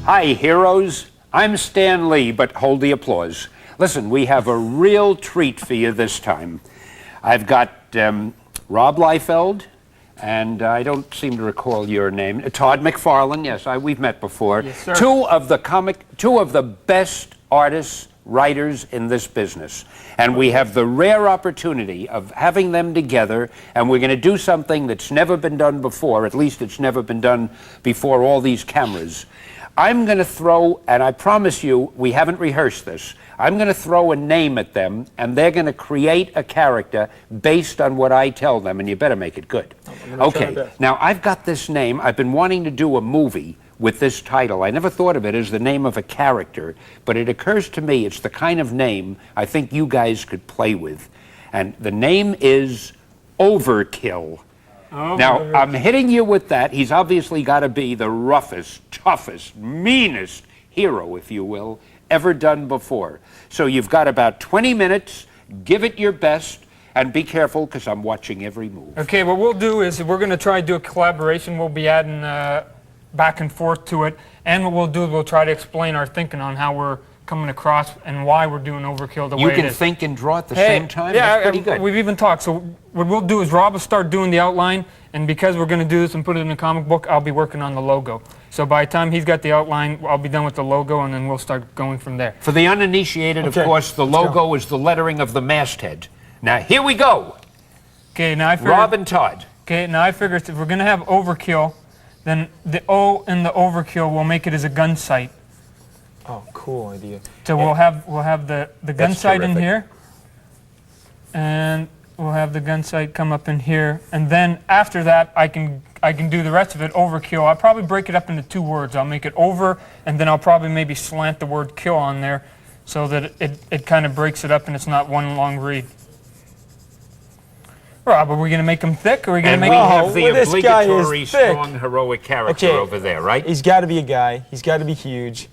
Hi, heroes. I'm Stan Lee, but hold the applause. Listen, we have a real treat for you this time. I've got Rob Liefeld, and I don't seem to recall your name. Todd McFarlane, yes, we've met before. Yes, sir. Two of the best artists, writers in this business. And we have the rare opportunity of having them together, and we're going to do something that's never been done before, at least it's never been done before all these cameras. I'm going to throw, and I promise you, we haven't rehearsed this, I'm going to throw a name at them, and they're going to create a character based on what I tell them, and you better make it good. Okay, now I've got this name. I've been wanting to do a movie with this title. I never thought of it as the name of a character, but it occurs to me it's the kind of name I think you guys could play with. And the name is Overkill. Now, I'm hitting you with that. He's obviously got to be the roughest, toughest, meanest hero, if you will, ever done before. So you've got about 20 minutes. Give it your best, and be careful, because I'm watching every move. Okay, what we'll do is we're going to try to do a collaboration. We'll be adding back and forth to it, and what we'll do is we'll try to explain our thinking on how we're coming across and why we're doing Overkill the way it is. You can think and draw at the same time? Yeah, that's pretty good. We've even talked. So what we'll do is Rob will start doing the outline, and because we're going to do this and put it in a comic book, I'll be working on the logo. So by the time he's got the outline, I'll be done with the logo, and then we'll start going from there. For the uninitiated, of course, the logo is the lettering of the masthead. Now, here we go. Okay, now I figured, Rob and Todd. Okay, now I figured if we're going to have Overkill, then the O in the Overkill, we'll make it as a gun sight. Oh, cool idea. So we'll have the gun sight in here, and we'll have the gun sight come up in here, and then after that I can do the rest of it Overkill. I'll probably break it up into 2 words. I'll make it over, and then I'll probably maybe slant the word kill on there, so that it kind of breaks it up and it's not one long read. Rob, are we going to make him thick, or are we going to make him... we have the obligatory strong heroic character over there, right? He's got to be a guy. He's got to be huge.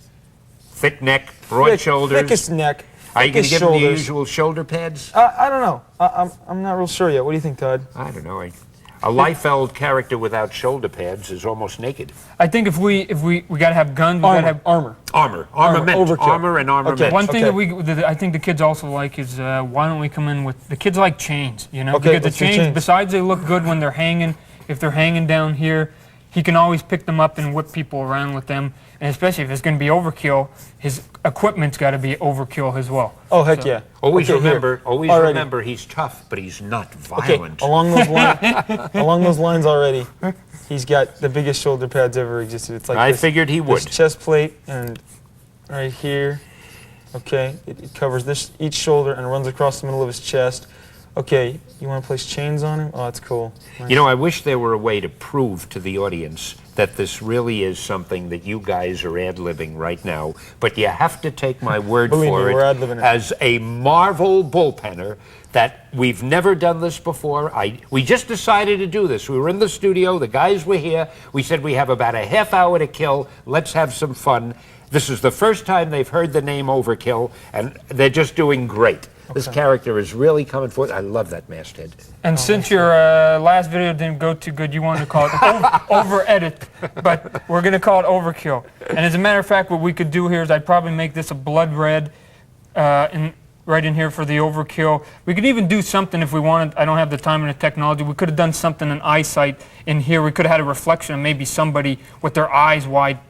Thick neck, broad shoulders. Thickest neck. Are you going to give him the usual shoulder pads? I don't know. I'm not real sure yet. What do you think, Todd? I don't know. A Liefeld character without shoulder pads is almost naked. I think if we got to have guns, we got to have armor. Armament. Overkill. Armor and armament. Okay. One thing that I think the kids also like is why don't we come in with the kids like chains, you know? Okay, because the chains, besides they look good when they're hanging, if they're hanging down here, he can always pick them up and whip people around with them. And especially if it's going to be Overkill, his equipment's got to be Overkill as well. Oh, heck yeah. Always remember he's tough, but he's not violent. Okay, along those lines already, he's got the biggest shoulder pads ever existed. It's like I figured he would. This chest plate and right here. Okay, it covers each shoulder and runs across the middle of his chest. Okay, you want to place chains on him? Oh, that's cool. Nice. You know, I wish there were a way to prove to the audience that this really is something that you guys are ad-libbing right now, but you have to take my word for it as a Marvel bullpenner that we've never done this before. We just decided to do this. We were in the studio, the guys were here, we said we have about a half hour to kill, let's have some fun. This is the first time they've heard the name Overkill, and they're just doing great. This character is really coming forth. I love that masthead. And since your last video didn't go too good, you wanted to call it over-edit, but we're going to call it Overkill. And as a matter of fact, what we could do here is I'd probably make this a blood red right in here for the Overkill. We could even do something if we wanted. I don't have the time and the technology. We could have done something in eyesight in here. We could have had a reflection of maybe somebody with their eyes wide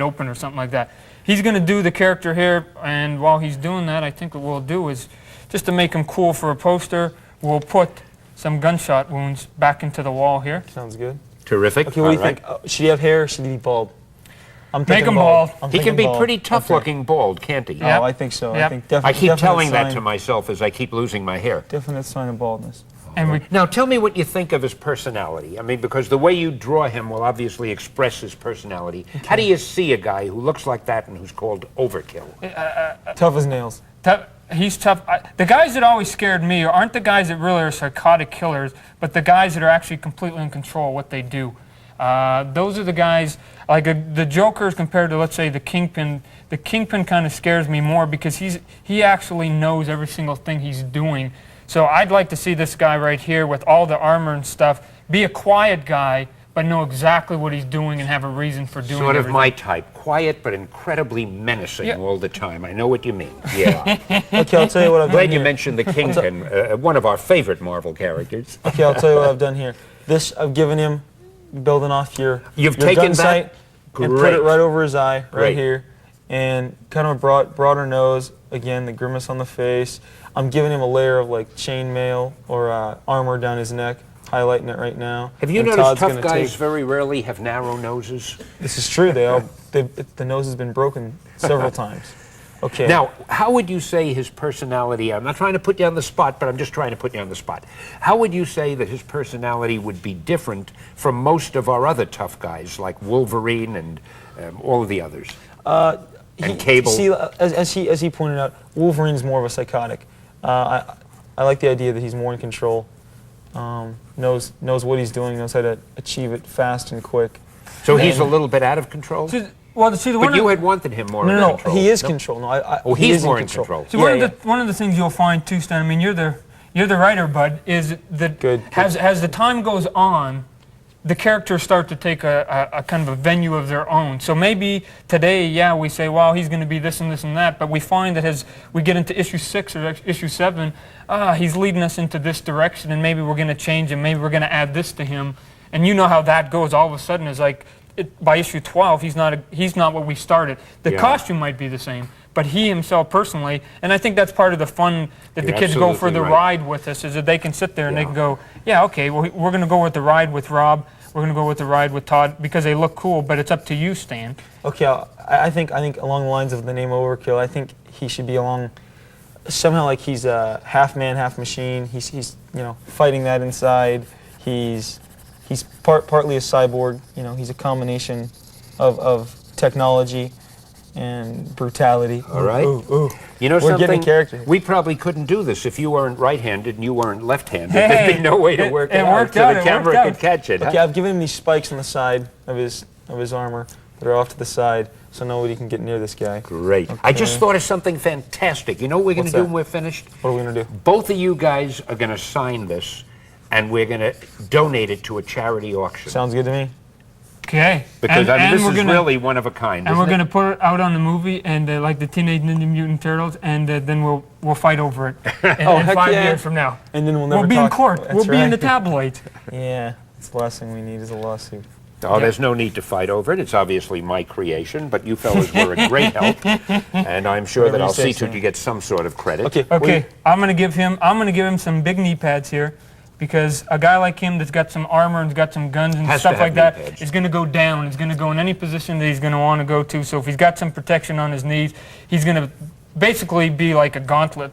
open or something like that. He's going to do the character here, and while he's doing that, I think what we'll do is, just to make him cool for a poster, we'll put some gunshot wounds back into the wall here. Sounds good. Terrific. Okay, what do you think? Should he have hair or should he be bald? Make him bald. He can be pretty tough-looking bald, can't he? Oh, I think so. Yep. I keep telling that to myself as I keep losing my hair. Definite sign of baldness. Now, tell me what you think of his personality. I mean, because the way you draw him will obviously express his personality. Okay. How do you see a guy who looks like that and who's called Overkill? Tough as nails. He's tough. The guys that always scared me aren't the guys that really are psychotic killers, but the guys that are actually completely in control of what they do. Those are the guys, like the Jokers compared to, let's say, the Kingpin. The Kingpin kind of scares me more because he actually knows every single thing he's doing. So I'd like to see this guy right here with all the armor and stuff be a quiet guy, but know exactly what he's doing and have a reason for doing Sort of everything. my type. Quiet but incredibly menacing all the time. I know what you mean. Yeah. Okay, I'll tell you what I've done Glad you here. mentioned the Kingpin, one of our favorite Marvel characters. Okay, I'll tell you what I've done here. This I've given him, building off your You've your taken gun sight, that? and put Great. it right over his eye, right Great. here, and kind of a broader nose. Again, the grimace on the face. I'm giving him a layer of like chainmail or armor down his neck, highlighting it right now. Have you And noticed Todd's tough gonna guys take- very rarely have narrow noses? This is true. The nose has been broken several times. Okay. Now, how would you say his personality, I'm not trying to put you on the spot, but I'm just trying to put you on the spot. How would you say that his personality would be different from most of our other tough guys, like Wolverine and all of the others? And Cable. See, as he pointed out, Wolverine's more of a psychotic. I like the idea that he's more in control. Knows what he's doing. Knows how to achieve it fast and quick. So he's a little bit out of control? Well, see, the But one you of- had wanted him more in No, control. he is control. No, Oh, he he's is more in control. See, Yeah, one of the things you'll find too, Stan. I mean, you're the writer, bud. Is that Good. as the time goes on, the characters start to take a kind of a venue of their own. So maybe today, yeah, we say, well, he's going to be this and this and that, but we find that as we get into issue 6 or issue 7, he's leading us into this direction, and maybe we're going to change him. Maybe we're going to add this to him, and you know how that goes. All of a sudden, it's like. By issue 12, he's not what we started. The Yeah. costume might be the same, but he himself personally, and I think that's part of the fun that the You're kids go for absolutely the right. ride with us, is that they can sit there and they Yeah. can go, yeah, okay, well, we're going to go with the ride with Rob, we're going to go with the ride with Todd, because they look cool, but it's up to you, Stan. Okay, I think along the lines of the name Overkill, I think he should be along somehow like he's a half man, half machine. He's fighting that inside. He's partly a cyborg. He's a combination of technology and brutality. All right. Ooh. You know We're something? getting a character here. We probably couldn't do this if you weren't right-handed and you weren't left-handed. Hey, There'd be no way to work it it out worked so out, the it camera worked could out. catch it. Okay, huh? I've given him these spikes on the side of his armor that are off to the side, so nobody can get near this guy. Great. I just thought of something fantastic. You know what we're going to What's do that? when we're finished? What are we gonna do? Both of you guys are going to sign this, and we're going to donate it to a charity auction. Sounds good to me. Okay. Because I mean, this we're is gonna, really one of a kind. And we're isn't going to put it out on the movie, and like the Teenage Ninja Mutant Turtles, and then we'll fight over it in, Oh, in heck 5 yeah. years from now. And then we'll never We'll be in talk. court. That's We'll be in the right. tabloids. Yeah, that's the last thing we need is a lawsuit. Oh, there's no need to fight over it. It's obviously my creation, but you fellas were a great help, and I'm sure Whatever that you I'll say, see to it Sam. you get some sort of credit. Okay. Okay, I'm gonna give him some big knee pads here, because a guy like him that's got some armor and got some guns and Has to stuff like have knee that pads. is gonna go down. He's gonna go in any position that he's gonna want to go to. So if he's got some protection on his knees, he's gonna basically be like a gauntlet